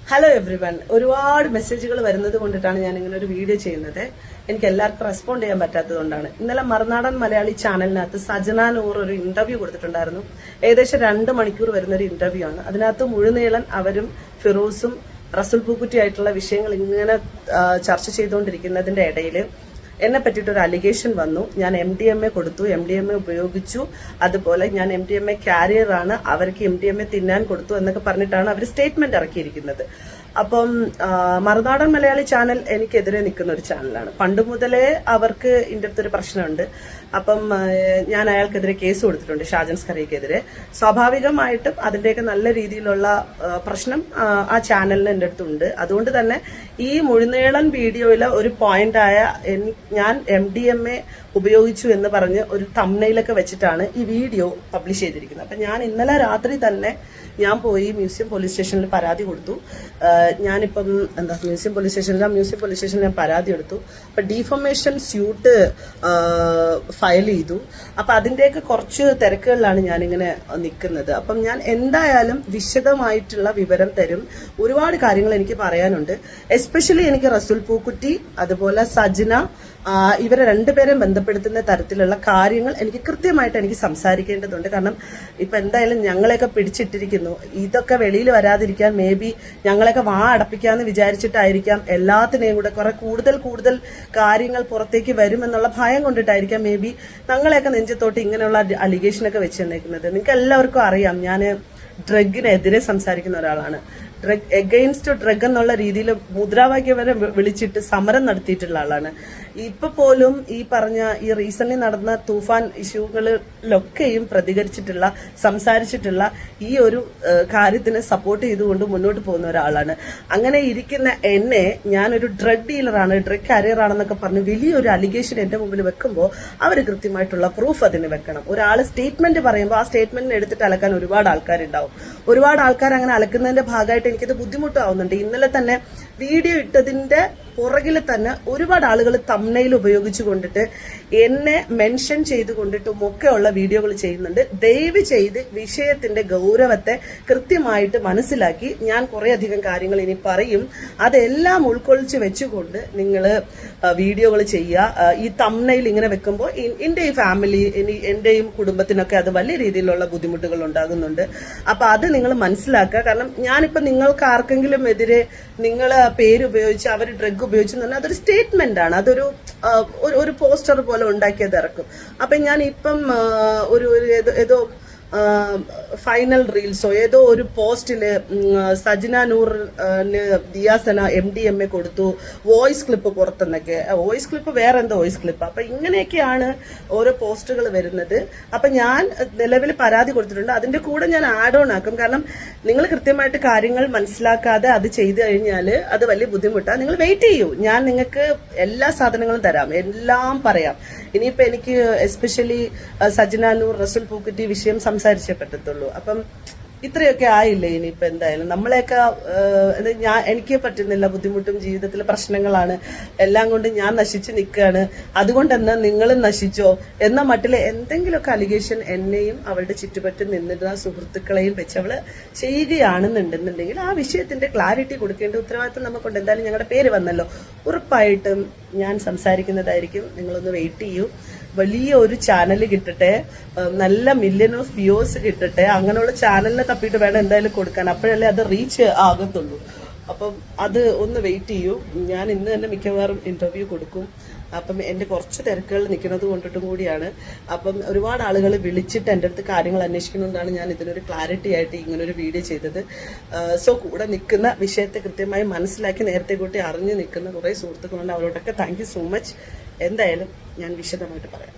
Hello every one. ഒരുപാട് മെസ്സേജുകൾ വരുന്നത് കൊണ്ടിട്ടാണ് ഞാൻ ഇങ്ങനെ ഒരു വീഡിയോ ചെയ്യുന്നത്. എനിക്ക് എല്ലാവർക്കും റെസ്പോണ്ട് ചെയ്യാൻ പറ്റാത്തതുകൊണ്ടാണ്. ഇന്നലെ മറുനാടൻ മലയാളി ചാനലിനകത്ത് സജന നൂർ ഒരു ഇന്റർവ്യൂ കൊടുത്തിട്ടുണ്ടായിരുന്നു. ഏകദേശം 2 മണിക്കൂർ വരുന്ന ഒരു ഇന്റർവ്യൂ ആണ്. അതിനകത്ത് മുഴുനീളൻ അവരും ഫിറോസും റസൂൽ പൂക്കുറ്റി ആയിട്ടുള്ള വിഷയങ്ങൾ ഇങ്ങനെ ചർച്ച ചെയ്തുകൊണ്ടിരിക്കുന്നതിന്റെ ഇടയിൽ എന്നെ പറ്റിയിട്ടൊരു അലിഗേഷൻ വന്നു. ഞാൻ MDMA കൊടുത്തു, MDMA ഉപയോഗിച്ചു, അതുപോലെ ഞാൻ MDMA ക്യാരിയറാണ്, അവർക്ക് MDMA തിന്നാൻ കൊടുത്തു എന്നൊക്കെ പറഞ്ഞിട്ടാണ് അവർ സ്റ്റേറ്റ്മെന്റ് ഇറക്കിയിരിക്കുന്നത്. അപ്പം മറുനാടൻ മലയാളി ചാനൽ എനിക്കെതിരെ നിൽക്കുന്ന ഒരു ചാനലാണ്. പണ്ട് മുതലേ അവർക്ക് ഇതിൻ്റെ അടുത്തൊരു പ്രശ്നമുണ്ട്. അപ്പം ഞാൻ അയാൾക്കെതിരെ കേസ് കൊടുത്തിട്ടുണ്ട്, ഷാജൻ സ്കറിയക്കെതിരെ. സ്വാഭാവികമായിട്ടും അതിൻ്റെയൊക്കെ നല്ല രീതിയിലുള്ള പ്രശ്നം ആ ചാനലിന് എൻ്റെ അടുത്തുണ്ട്. അതുകൊണ്ട് തന്നെ ഈ മുഴുനീളൻ വീഡിയോയിലെ ഒരു പോയിന്റായ ഞാൻ MDMA ഉപയോഗിച്ചു എന്ന് പറഞ്ഞ് ഒരു തംബ്നെയിലൊക്കെ വെച്ചിട്ടാണ് ഈ വീഡിയോ പബ്ലിഷ് ചെയ്തിരിക്കുന്നത്. അപ്പം ഞാൻ ഇന്നലെ രാത്രി തന്നെ ഞാൻ പോയി മ്യൂസിയം പോലീസ് സ്റ്റേഷനിൽ പരാതി കൊടുത്തു. ഞാനിപ്പം മ്യൂസിയം പോലീസ് സ്റ്റേഷനിൽ ഞാൻ പരാതി എടുത്തു. അപ്പൊ ഡീഫമേഷൻ സ്യൂട്ട് ഫയൽ ചെയ്തു. അപ്പൊ അതിന്റെയൊക്കെ കുറച്ച് തിരക്കുകളിലാണ് ഞാനിങ്ങനെ നിൽക്കുന്നത്. അപ്പം ഞാൻ എന്തായാലും വിശദമായിട്ടുള്ള വിവരം തരും. ഒരുപാട് കാര്യങ്ങൾ എനിക്ക് പറയാനുണ്ട്. എസ്പെഷ്യലി എനിക്ക് റസൂൽ പൂക്കുറ്റി അതുപോലെ സജന ഇവരെ രണ്ടുപേരെയും ബന്ധപ്പെടുത്തുന്ന തരത്തിലുള്ള കാര്യങ്ങൾ എനിക്ക് കൃത്യമായിട്ട് എനിക്ക് സംസാരിക്കേണ്ടതുണ്ട്. കാരണം ഇപ്പൊ എന്തായാലും ഞങ്ങളെയൊക്കെ പിടിച്ചിട്ടിരിക്കുന്നു. ഇതൊക്കെ വെളിയിൽ വരാതിരിക്കാൻ മേ ബി ഞങ്ങളെയൊക്കെ അടപ്പിക്കാന്ന് വിചാരിച്ചിട്ടായിരിക്കാം, എല്ലാത്തിനെയും കൂടെ കുറെ കൂടുതൽ കാര്യങ്ങൾ പുറത്തേക്ക് വരുമെന്നുള്ള ഭയം കൊണ്ടിട്ടായിരിക്കാം മേ ബി ഞങ്ങളെയൊക്കെ നെഞ്ചത്തോട്ട് ഇങ്ങനെയുള്ള അലിഗേഷനൊക്കെ വെച്ച് തന്നേക്കുന്നത്. നിങ്ങൾക്ക് എല്ലാവർക്കും അറിയാം, ഞാൻ ഡ്രഗിനെതിരെ സംസാരിക്കുന്ന ഒരാളാണ്. ഡ്രഗ് എഗെയിൻസ്റ്റ് ഡ്രഗ് എന്നുള്ള രീതിയിൽ മുദ്രാവാക്യം വരെ വിളിച്ചിട്ട് സമരം നടത്തിയിട്ടുള്ള ആളാണ്. ഇപ്പൊ പോലും ഈ പറഞ്ഞ ഈ റീസെന്റ് നടന്ന തൂഫാൻ ഇഷ്യൂകളിലൊക്കെയും പ്രതികരിച്ചിട്ടുള്ള സംസാരിച്ചിട്ടുള്ള ഈ ഒരു കാര്യത്തിന് സപ്പോർട്ട് ചെയ്തുകൊണ്ട് മുന്നോട്ട് പോകുന്ന ഒരാളാണ്. അങ്ങനെ ഇരിക്കുന്ന എന്നെ ഞാനൊരു ഡ്രഗ് ഡീലറാണ്, ഡ്രഗ് കാരിയറാണെന്നൊക്കെ പറഞ്ഞ് വലിയൊരു അലിഗേഷൻ എന്റെ മുമ്പിൽ വെക്കുമ്പോൾ അവർ കൃത്യമായിട്ടുള്ള പ്രൂഫ് അതിന് വെക്കണം. ഒരാൾ സ്റ്റേറ്റ്മെന്റ് പറയുമ്പോൾ ആ സ്റ്റേറ്റ്മെന്റിന് എടുത്തിട്ട് അലക്കാൻ ഒരുപാട് ആൾക്കാരുണ്ടാവും. ഒരുപാട് ആൾക്കാർ അങ്ങനെ അലക്കുന്നതിന്റെ ഭാഗമായിട്ട് എനിക്കത് ബുദ്ധിമുട്ടാവുന്നുണ്ട്. ഇന്നലെ തന്നെ വീഡിയോ ഇട്ടതിന്റെ പുറകിൽ തന്നെ ഒരുപാട് ആളുകൾ തംബ്നെയിൽ ഉപയോഗിച്ചു കൊണ്ടിട്ട് എന്നെ മെൻഷൻ ചെയ്ത് കൊണ്ടിട്ടും ഒക്കെയുള്ള വീഡിയോകൾ ചെയ്യുന്നുണ്ട്. ദയവ് ചെയ്ത് വിഷയത്തിന്റെ ഗൗരവത്തെ കൃത്യമായിട്ട് മനസ്സിലാക്കി ഞാൻ കുറേയധികം കാര്യങ്ങൾ ഇനി പറയും. അതെല്ലാം ഉൾക്കൊള്ളിച്ച് വെച്ചുകൊണ്ട് നിങ്ങൾ വീഡിയോകൾ ചെയ്യുക. ഈ തംബ്നെയിൽ ഇങ്ങനെ വെക്കുമ്പോൾ എന്റെ ഈ ഫാമിലി എന്റെയും കുടുംബത്തിനൊക്കെ അത് വലിയ രീതിയിലുള്ള ബുദ്ധിമുട്ടുകൾ ഉണ്ടാകുന്നുണ്ട്. അപ്പൊ അത് നിങ്ങൾ മനസ്സിലാക്കുക. കാരണം ഞാനിപ്പോ നിങ്ങൾക്ക് ആർക്കെങ്കിലും എതിരെ നിങ്ങൾ പേര് ഉപയോഗിച്ച് അവർ ഡ്രഗ് ഉപയോഗിച്ചു പറഞ്ഞാൽ അതൊരു സ്റ്റേറ്റ്മെന്റ് ആണ്, അതൊരു ഒരു പോസ്റ്റർ പോലെ ഉണ്ടാക്കിയത് ഇറക്കും. അപ്പൊ ഞാൻ ഇപ്പം ഏതോ ഫൈനൽ റീൽസോ ഏതോ ഒരു പോസ്റ്റില് സജന നൂറിന് ദിയാസന MDMA കൊടുത്തു, വോയിസ് ക്ലിപ്പ് പുറത്തെന്നൊക്കെ. വോയിസ് ക്ലിപ്പ് വേറെ എന്തോ വോയിസ് ക്ലിപ്പ്. അപ്പൊ ഇങ്ങനെയൊക്കെയാണ് ഓരോ പോസ്റ്റുകൾ വരുന്നത്. അപ്പൊ ഞാൻ നിലവിൽ പരാതി കൊടുത്തിട്ടുണ്ട്. അതിന്റെ കൂടെ ഞാൻ ആഡ് ഓൺ ആക്കും. കാരണം നിങ്ങൾ കൃത്യമായിട്ട് കാര്യങ്ങൾ മനസ്സിലാക്കാതെ അത് ചെയ്തു കഴിഞ്ഞാൽ അത് വലിയ ബുദ്ധിമുട്ടാണ്. നിങ്ങൾ വെയിറ്റ് ചെയ്യൂ, ഞാൻ നിങ്ങൾക്ക് എല്ലാ സാധനങ്ങളും തരാം, എല്ലാം പറയാം. ഇനിയിപ്പോ എനിക്ക് എസ്പെഷ്യലി സജന നൂർ റസൂൽ പൂക്കുറ്റി വിഷയം സംസാരിച്ചേ പറ്റത്തുള്ളൂ. അപ്പം ഇത്രയൊക്കെ ആയില്ലേ. ഇനിയിപ്പോ എന്തായാലും നമ്മളെയൊക്കെ എനിക്ക് പറ്റുന്നില്ല, ബുദ്ധിമുട്ടും ജീവിതത്തിലെ പ്രശ്നങ്ങളാണ്, എല്ലാം കൊണ്ട് ഞാൻ നശിച്ചു നിൽക്കുകയാണ്, അതുകൊണ്ടെന്നാ നിങ്ങളും നശിച്ചോ എന്ന മട്ടില് എന്തെങ്കിലുമൊക്കെ അലിഗേഷൻ എന്നെയും അവളുടെ ചുറ്റുപറ്റും നിന്നിരുന്ന സുഹൃത്തുക്കളെയും വെച്ച് അവള് ചെയ്യുകയാണെന്നുണ്ടെന്നുണ്ടെങ്കിൽ ആ വിഷയത്തിന്റെ ക്ലാരിറ്റി കൊടുക്കേണ്ട ഉത്തരവാദിത്വം നമുക്കുണ്ട്. എന്തായാലും ഞങ്ങളുടെ പേര് വന്നല്ലോ, ഉറപ്പായിട്ടും ഞാൻ സംസാരിക്കുന്നതായിരിക്കും. നിങ്ങളൊന്ന് വെയിറ്റ് ചെയ്യൂ. വലിയ ഒരു ചാനൽ കിട്ടട്ടെ, നല്ല മില്യൺ ഓഫ് വ്യൂസ് കിട്ടട്ടെ. അങ്ങനെയുള്ള ചാനലിനെ തപ്പിയിട്ട് വേണം എന്തായാലും കൊടുക്കാൻ, അപ്പോഴല്ലേ അത് റീച്ച് ആകത്തുള്ളൂ. അപ്പം അത് ഒന്ന് വെയിറ്റ് ചെയ്യൂ. ഞാൻ ഇന്ന് തന്നെ മിക്കവാറും ഇന്റർവ്യൂ കൊടുക്കും. അപ്പം എന്റെ കുറച്ച് തിരക്കുകൾ നിൽക്കുന്നത് കൊണ്ടിട്ടും കൂടിയാണ്. അപ്പം ഒരുപാട് ആളുകൾ വിളിച്ചിട്ട് എൻ്റെ അടുത്ത് കാര്യങ്ങൾ അന്വേഷിക്കുന്നതുകൊണ്ടാണ് ഞാൻ ഇതിനൊരു ക്ലാരിറ്റി ആയിട്ട് ഇങ്ങനൊരു വീഡിയോ ചെയ്തത്. സോ കൂടെ നിൽക്കുന്ന വിഷയത്തെ കൃത്യമായി മനസ്സിലാക്കി നേരത്തെ കൂട്ടി അറിഞ്ഞു നിൽക്കുന്ന കുറേ സുഹൃത്തുക്കളുണ്ട്. അവരോടൊക്കെ താങ്ക് യു സോ മച്ച്. എന്തായാലും ഞാൻ വിശദമായിട്ട് പറയാം.